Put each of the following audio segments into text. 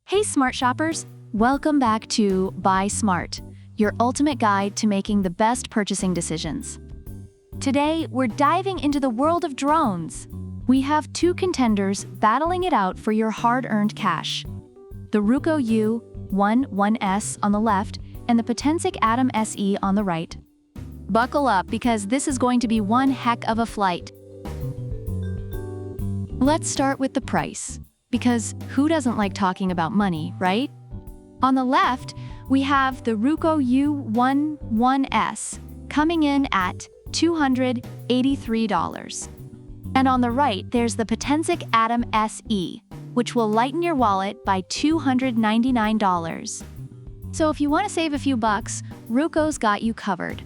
Hey smart shoppers, welcome back to Buy Smart, your ultimate guide to making the best purchasing decisions. Today, we're diving into the world of drones. We have two contenders battling it out for your hard-earned cash. The Ruko U11S on the left and the Potensic Atom SE on the right. Buckle up because this is going to be one heck of a flight. Let's start with the price, because who doesn't like talking about money, right? On the left, we have the Ruko U11S coming in at $283. And on the right, there's the Potensic Atom SE, which will lighten your wallet by $299. So if you want to save a few bucks, Ruko's got you covered.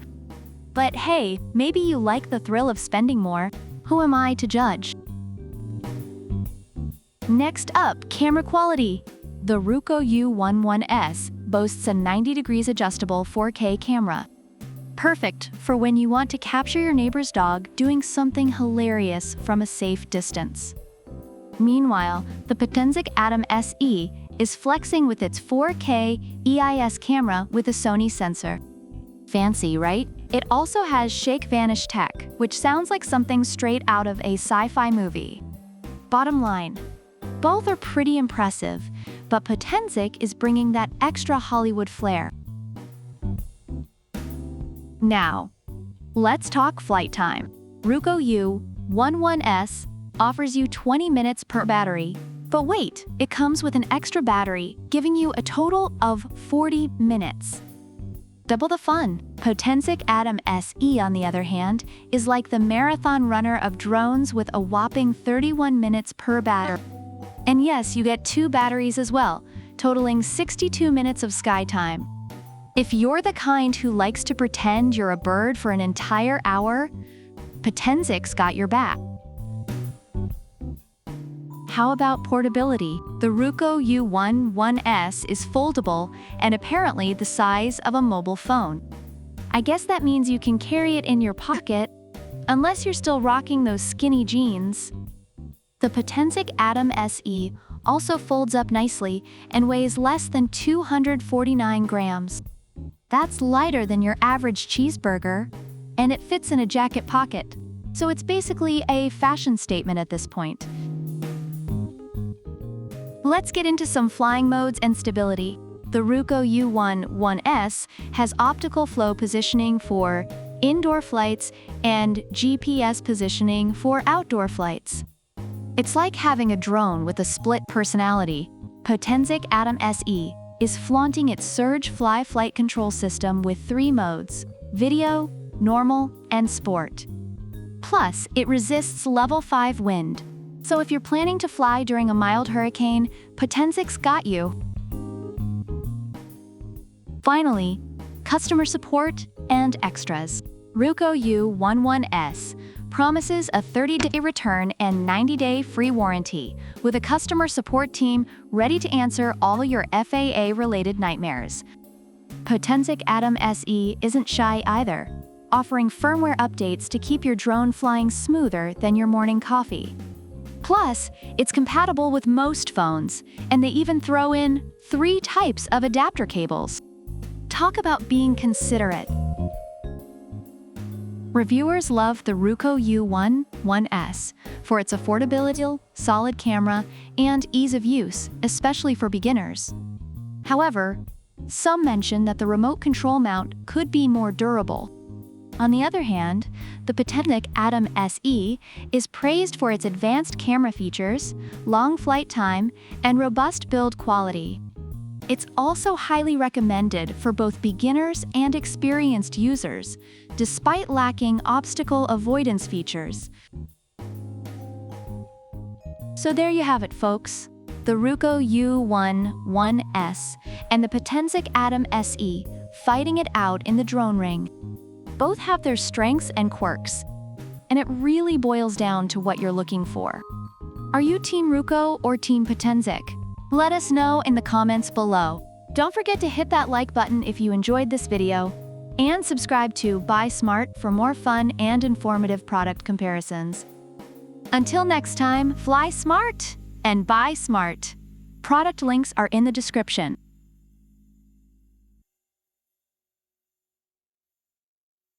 But hey, maybe you like the thrill of spending more. Who am I to judge? Next up, camera quality. The Ruko U11S boasts a 90 degrees adjustable 4K camera. Perfect for when you want to capture your neighbor's dog doing something hilarious from a safe distance. Meanwhile, the Potensic Atom SE is flexing with its 4K EIS camera with a Sony sensor. Fancy, right? It also has Shake Vanish tech, which sounds like something straight out of a sci-fi movie. Bottom line, both are pretty impressive, but Potensic is bringing that extra Hollywood flair. Now, let's talk flight time. Ruko U11S offers you 20 minutes per battery, but wait, it comes with an extra battery, giving you a total of 40 minutes. Double the fun. Potensic Atom SE, on the other hand, is like the marathon runner of drones with a whopping 31 minutes per battery. And yes, you get two batteries as well, totaling 62 minutes of sky time. If you're the kind who likes to pretend you're a bird for an entire hour, Potensic's got your back. How about portability? The Ruko U11S is foldable and apparently the size of a mobile phone. I guess that means you can carry it in your pocket, unless you're still rocking those skinny jeans. The Potensic Atom SE also folds up nicely and weighs less than 249 grams. That's lighter than your average cheeseburger, and it fits in a jacket pocket. So it's basically a fashion statement at this point. Let's get into some flying modes and stability. The Ruko U11S has optical flow positioning for indoor flights and GPS positioning for outdoor flights. It's like having a drone with a split personality. Potensic Atom SE is flaunting its Surge Fly flight control system with 3 modes: video, normal, and sport. Plus, it resists level 5 wind. So if you're planning to fly during a mild hurricane, Potensic's got you. Finally, customer support and extras. Ruko U11S promises a 30-day return and 90-day free warranty, with a customer support team ready to answer all your FAA-related nightmares. Potensic Atom SE isn't shy either, offering firmware updates to keep your drone flying smoother than your morning coffee. Plus, it's compatible with most phones, and they even throw in 3 types of adapter cables. Talk about being considerate. Reviewers love the Ruko U11S for its affordability, solid camera, and ease of use, especially for beginners. However, some mention that the remote control mount could be more durable. On the other hand, the Potensic Atom SE is praised for its advanced camera features, long flight time, and robust build quality. It's also highly recommended for both beginners and experienced users, despite lacking obstacle avoidance features. So there you have it, folks. The Ruko U11S and the Potensic Atom SE fighting it out in the drone ring. Both have their strengths and quirks, and it really boils down to what you're looking for. Are you Team Ruko or Team Potensic? Let us know in the comments below. Don't forget to hit that like button if you enjoyed this video, and subscribe to Buy Smart for more fun and informative product comparisons. Until next time, fly smart and buy smart. Product links are in the description.